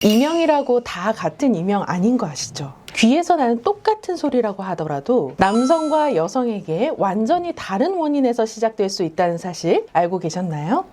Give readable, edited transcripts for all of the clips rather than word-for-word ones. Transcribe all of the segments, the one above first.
이명이라고 다 같은 이명 아닌 거 아시죠? 귀에서 나는 똑같은 소리라고 하더라도 남성과 여성에게 완전히 다른 원인에서 시작될 수 있다는 사실 알고 계셨나요?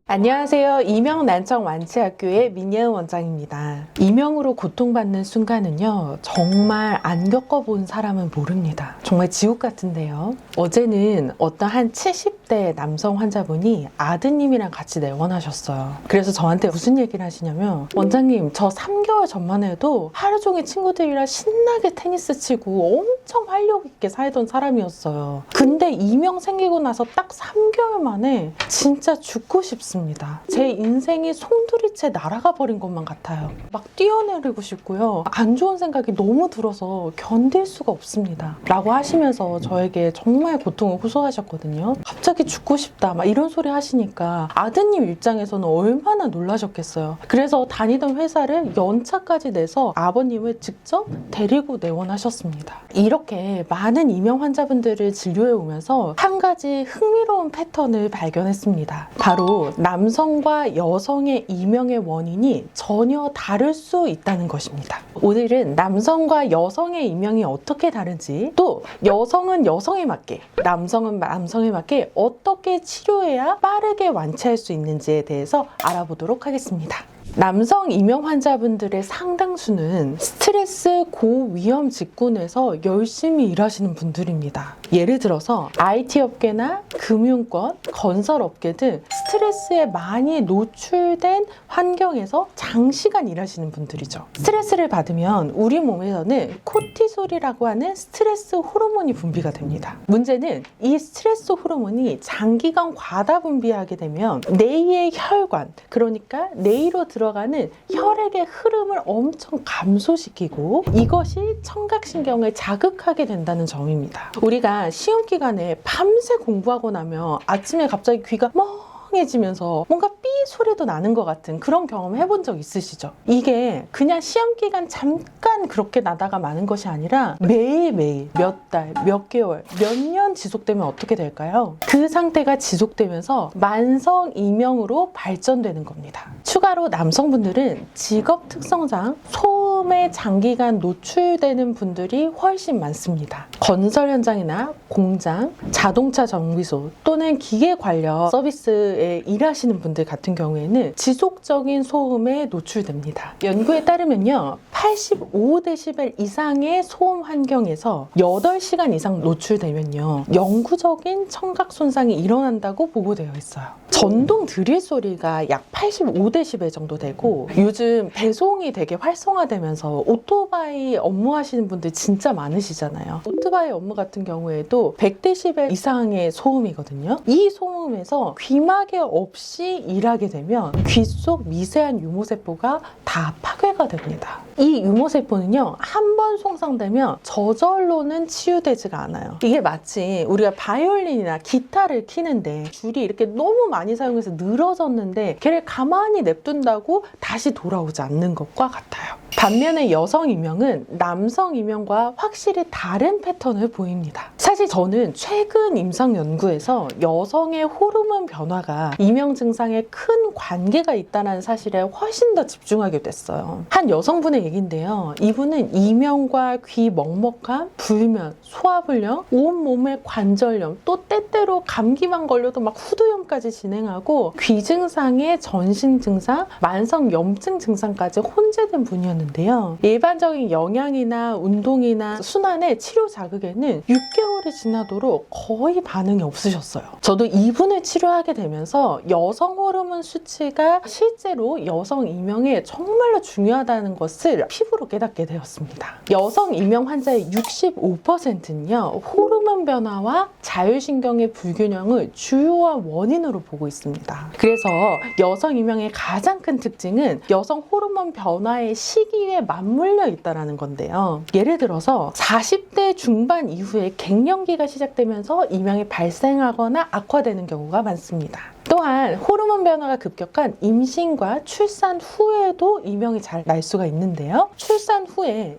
안녕하세요. 이명 난청 완치학교의 민예은 원장입니다. 이명으로 고통받는 순간은요, 정말 안 겪어본 사람은 모릅니다. 정말 지옥 같은데요. 어제는 어떤 한 70대 남성 환자분이 아드님이랑 같이 내원하셨어요. 그래서 저한테 무슨 얘기를 하시냐면, 원장님, 저 3개월 전만 해도 하루 종일 친구들이랑 신나게 테니스 치고 엄청 활력 있게 살던 사람이었어요. 근데 이명 생기고 나서 딱 3개월 만에 진짜 죽고 싶습니다. 제 인생이 송두리째 날아가 버린 것만 같아요. 막 뛰어내리고 싶고요. 안 좋은 생각이 너무 들어서 견딜 수가 없습니다. 라고 하시면서 저에게 정말 고통을 호소하셨거든요. 갑자기 죽고 싶다 막 이런 소리 하시니까 아드님 입장에서는 얼마나 놀라셨겠어요. 그래서 다니던 회사를 연차까지 내서 아버님을 직접 데리고 내원하셨습니다. 이렇게 많은 이명 환자분들을 진료해 오면서 한 가지 흥미로운 패턴을 발견했습니다. 바로 남성과 여성의 이명의 원인이 전혀 다를 수 있다는 것입니다. 오늘은 남성과 여성의 이명이 어떻게 다른지, 또 여성은 여성에 맞게, 남성은 남성에 맞게 어떻게 치료해야 빠르게 완치할 수 있는지에 대해서 알아보도록 하겠습니다. 남성 이명 환자분들의 상당수는 스트레스 고위험 직군에서 열심히 일하시는 분들입니다. 예를 들어서 IT 업계나 금융권, 건설업계 등 스트레스에 많이 노출된 환경에서 장시간 일하시는 분들이죠. 스트레스를 받으면 우리 몸에서는 코티솔이라고 하는 스트레스 호르몬이 분비가 됩니다. 문제는 이 스트레스 호르몬이 장기간 과다 분비하게 되면 뇌의 혈관, 그러니까 뇌로 들어가는 혈액의 흐름을 엄청 감소시키고 이것이 청각신경을 자극하게 된다는 점입니다. 우리가 시험 기간에 밤새 공부하고 나면 아침에 갑자기 귀가 멍해지면서 뭔가 삐 소리도 나는 것 같은 그런 경험 해본 적 있으시죠? 이게 그냥 시험 기간 잠깐 그렇게 나다가 마는 것이 아니라 매일매일 몇 달, 몇 개월, 몇 년 지속되면 어떻게 될까요? 그 상태가 지속되면서 만성 이명으로 발전되는 겁니다. 추가로 남성분들은 직업 특성상 소음에 장기간 노출되는 분들이 훨씬 많습니다. 건설 현장이나 공장, 자동차 정비소 또는 기계 관련 서비스에 일하시는 분들 같은 경우에는 지속적인 소음에 노출됩니다. 연구에 따르면요, 85dB 이상의 소음 환경에서 8시간 이상 노출되면요, 영구적인 청각 손상이 일어난다고 보고되어 있어요. 전동 드릴 소리가 약 85dB 정도 되고, 요즘 배송이 되게 활성화되면서 오토바이 업무하시는 분들 진짜 많으시잖아요. 오토바이 업무 같은 경우에도 100dB 이상의 소음이거든요. 이 소음에서 귀마개 없이 일하게 되면 귀 속 미세한 유모세포가 다 파괴가 됩니다. 이 유모세포는요, 한 번 손상되면 저절로는 치유되지가 않아요. 이게 마치 우리가 바이올린이나 기타를 키는데 줄이 이렇게 너무 많이 사용해서 늘어졌는데 걔를 가만히 냅둔다고 다시 돌아오지 않는 것과 같아요. 반면에 여성 이명은 남성 이명과 확실히 다른 패턴을 보입니다. 사실 저는 최근 임상 연구에서 여성의 호르몬 변화가 이명 증상에 큰 관계가 있다는 사실에 훨씬 더 집중하게 됐어요. 한 여성분의 얘기인데요. 이분은 이명과 귀 먹먹함, 불면, 소화불량, 온몸의 관절염, 또 때때로 감기만 걸려도 막 후두염까지 진행하고 귀 증상에 전신 증상, 만성 염증 증상까지 혼재된 분이었는데요. 일반적인 영양이나 운동이나 순환의 치료 자극에는 6개월이 지나도록 거의 반응이 없으셨어요. 저도 이분을 치료하게 되면서 여성 호르몬 수치가 실제로 여성 이명에 정말로 중요하다는 것을 피부로 깨닫게 되었습니다. 여성 이명 환자의 65%는요, 호르몬 변화와 자율신경의 불균형을 주요한 원인으로 보고 있습니다. 그래서 여성 이명의 가장 큰 특징은 여성 호르몬 변화의 시기에 맞물려 있다는 건데요. 예를 들어서 40대 중반 이후에 갱년기가 시작되면서 이명이 발생하거나 악화되는 경우가 많습니다. 또한 호르몬 변화가 급격한 임신과 출산 후에도 이명이 잘 날 수가 있는데요. 출산 후에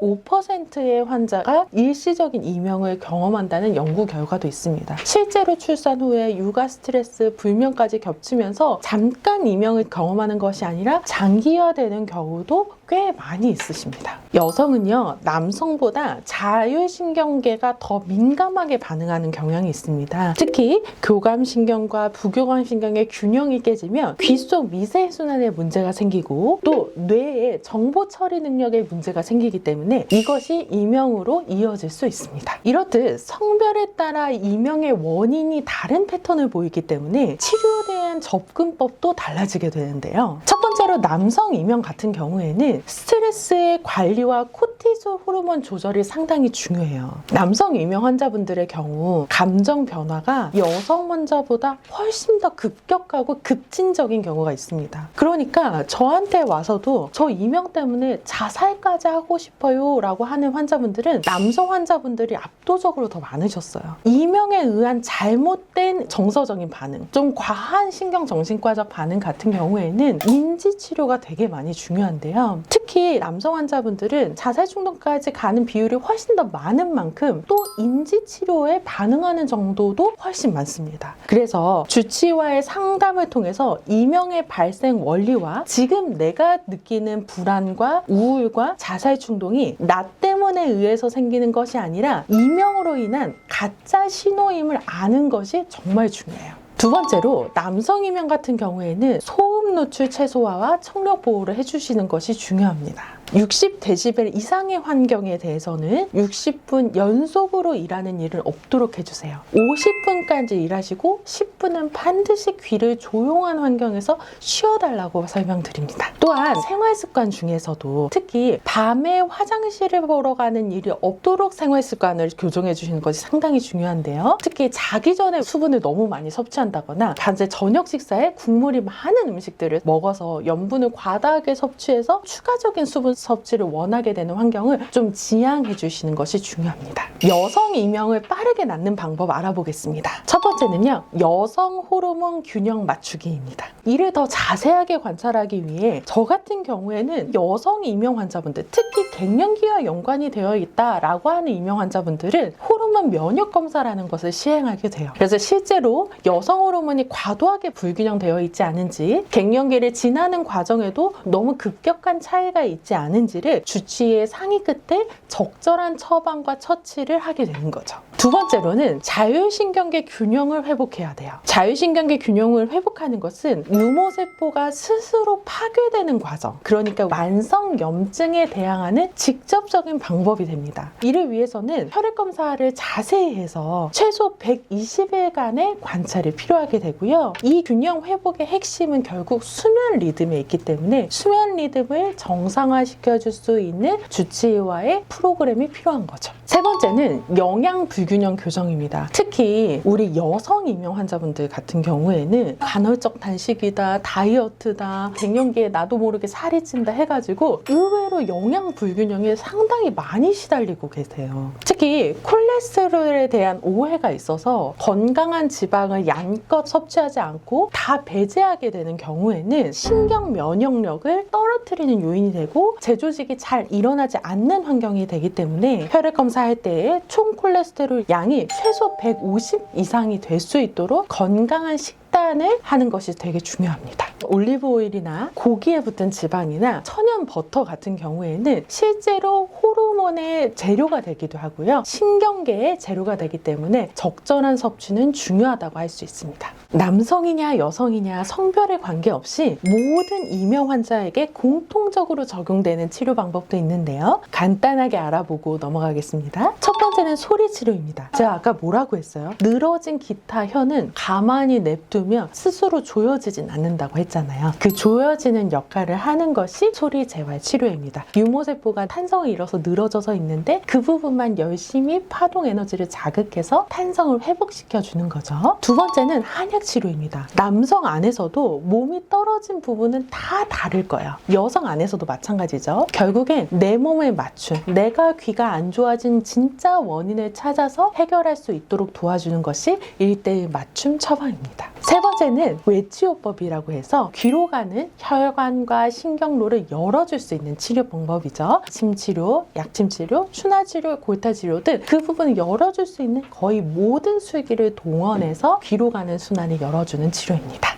15%의 환자가 일시적인 이명을 경험한다는 연구 결과도 있습니다. 실제로 출산 후에 육아 스트레스, 불면까지 겹치면서 잠깐 이명을 경험하는 것이 아니라 장기화되는 경우도 꽤 많이 있으십니다. 여성은요, 남성보다 자율신경계가 더 민감하게 반응하는 경향이 있습니다. 특히 교감신경과 부교감신경의 균형이 깨지면 귀 속 미세순환에 문제가 생기고 또 뇌의 정보 처리 능력에 문제가 생기기 때문에 이것이 이명으로 이어질 수 있습니다. 이렇듯 성별에 따라 이명의 원인이 다른 패턴을 보이기 때문에 치료에 대한 접근법도 달라지게 되는데요. 첫 번째로 남성 이명 같은 경우에는 스트레스의 관리와 코티솔 호르몬 조절이 상당히 중요해요. 남성 이명 환자분들의 경우 감정 변화가 여성 환자보다 훨씬 더 급격하고 급진적인 경우가 있습니다. 그러니까 저한테 와서도 저 이명 때문에 자살까지 하고 싶어요 라고 하는 환자분들은 남성 환자분들이 압도적으로 더 많으셨어요. 이명에 의한 잘못된 정서적인 반응, 좀 과한 신경정신과적 반응 같은 경우에는 인지치료가 되게 많이 중요한데요. 특히 남성 환자분들은 자살충동까지 가는 비율이 훨씬 더 많은 만큼 또 인지치료에 반응하는 정도도 훨씬 많습니다. 그래서 주치의와의 상담을 통해서 이명의 발생 원리와 지금 내가 느끼는 불안과 우울과 자살충동이 나 때문에 의해서 생기는 것이 아니라 이명으로 인한 가짜 신호임을 아는 것이 정말 중요해요. 두 번째로 남성 이명 같은 경우에는 소음 노출 최소화와 청력 보호를 해주시는 것이 중요합니다. 60dB 이상의 환경에 대해서는 60분 연속으로 일하는 일은 없도록 해주세요. 50분까지 일하시고 10분은 반드시 귀를 조용한 환경에서 쉬어달라고 설명드립니다. 또한 생활습관 중에서도 특히 밤에 화장실을 보러 가는 일이 없도록 생활습관을 교정해 주시는 것이 상당히 중요한데요. 특히 자기 전에 수분을 너무 많이 섭취한다거나 반대 저녁 식사에 국물이 많은 음식들을 먹어서 염분을 과다하게 섭취해서 추가적인 수분 섭취를 원하게 되는 환경을 좀 지양해 주시는 것이 중요합니다. 여성 이명을 빠르게 낳는 방법 알아보겠습니다. 첫 번째는요, 여성 호르몬 균형 맞추기입니다. 이를 더 자세하게 관찰하기 위해 저 같은 경우에는 여성 이명 환자분들, 특히 갱년기와 연관이 되어 있다라고 하는 이명 환자분들은 호르몬 면역 검사라는 것을 시행하게 돼요. 그래서 실제로 여성 호르몬이 과도하게 불균형되어 있지 않은지, 갱년기를 지나는 과정에도 너무 급격한 차이가 있지 않은지를 주치의의 상의 끝에 적절한 처방과 처치를 하게 되는 거죠. 두 번째로는 자율신경계 균형을 회복해야 돼요. 자율신경계 균형을 회복하는 것은 유모세포가 스스로 파괴되는 과정, 그러니까 만성염증에 대항하는 직접적인 방법이 됩니다. 이를 위해서는 혈액검사를 자세히 해서 최소 120일간의 관찰이 필요하게 되고요. 이 균형 회복의 핵심은 결국 수면 리듬에 있기 때문에 수면 리듬을 정상화시켜줄 수 있는 주치의와의 프로그램이 필요한 거죠. 세 번째는 영양 불균형 교정입니다. 특히 우리 여성 이명 환자분들 같은 경우에는 간헐적 단식이다, 다이어트다, 갱년기에 나도 모르게 살이 찐다 해가지고 의외로 영양 불균형에 상당히 많이 시달리고 계세요. 특히 콜레스테롤에 대한 오해가 있어서 건강한 지방을 양껏 섭취하지 않고 다 배제하게 되는 경우에는 신경 면역력을 떨어뜨리는 요인이 되고 재조직이 잘 일어나지 않는 환경이 되기 때문에 혈액 검사할 때에 총 콜레스테롤 양이 최소 150 이상이 될 수 있도록 건강한 식단을 하는 것이 되게 중요합니다. 올리브 오일이나 고기에 붙은 지방이나 천연 버터 같은 경우에는 실제로 호르몬의 재료가 되기도 하고요. 신경계의 재료가 되기 때문에 적절한 섭취는 중요하다고 할 수 있습니다. 남성이냐 여성이냐 성별에 관계없이 모든 이명 환자에게 공통적으로 적용되는 치료 방법도 있는데요. 간단하게 알아보고 넘어가겠습니다. 첫 번째는 소리 치료입니다. 제가 아까 뭐라고 했어요? 늘어진 기타 혀는 가만히 냅두면 스스로 조여지진 않는다고 했잖아요. 그 조여지는 역할을 하는 것이 소리 재활 치료입니다. 유모세포가 탄성을 잃어서 늘어져서 있는데 그 부분만 열심히 파동 에너지를 자극해서 탄성을 회복시켜 주는 거죠. 두 번째는 한약 치료입니다. 남성 안에서도 몸이 떨어진 부분은 다 다를 거예요. 여성 안에서도 마찬가지죠. 결국엔 내 몸에 맞춘, 내가 귀가 안 좋아진 진짜 원인을 찾아서 해결할 수 있도록 도와주는 것이 1:1 맞춤 처방입니다. 세 세 번째는 외치료법이라고 해서 귀로 가는 혈관과 신경로를 열어줄 수 있는 치료 방법이죠. 침치료, 약침치료, 추나치료, 골타치료 등 그 부분을 열어줄 수 있는 거의 모든 술기를 동원해서 귀로 가는 순환을 열어주는 치료입니다.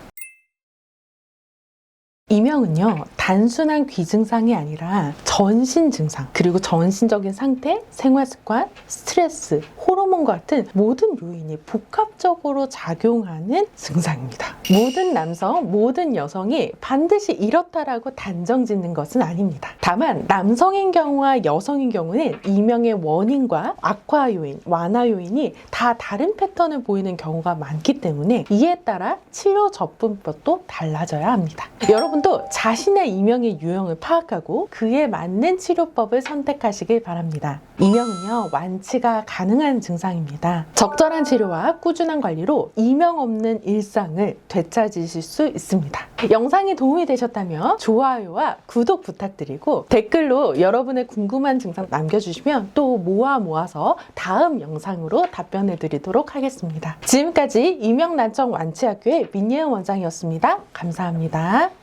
이명은요, 단순한 귀 증상이 아니라 전신 증상, 그리고 전신적인 상태, 생활습관, 스트레스, 호르몬과 같은 모든 요인이 복합적으로 작용하는 증상입니다. 모든 남성, 모든 여성이 반드시 이렇다라고 단정 짓는 것은 아닙니다. 다만 남성인 경우와 여성인 경우는 이명의 원인과 악화 요인, 완화 요인이 다 다른 패턴을 보이는 경우가 많기 때문에 이에 따라 치료 접근법도 달라져야 합니다. 여러분도 자신의 이명의 유형을 파악하고 그에 맞는 치료법을 선택하시길 바랍니다. 이명은요, 완치가 가능한 증상입니다. 적절한 치료와 꾸준한 관리로 이명 없는 일상을 되찾으실 수 있습니다. 영상이 도움이 되셨다면 좋아요와 구독 부탁드리고 댓글로 여러분의 궁금한 증상 남겨주시면 또 모아서 다음 영상으로 답변해 드리도록 하겠습니다. 지금까지 이명난청 완치학교의 민예은 원장이었습니다. 감사합니다.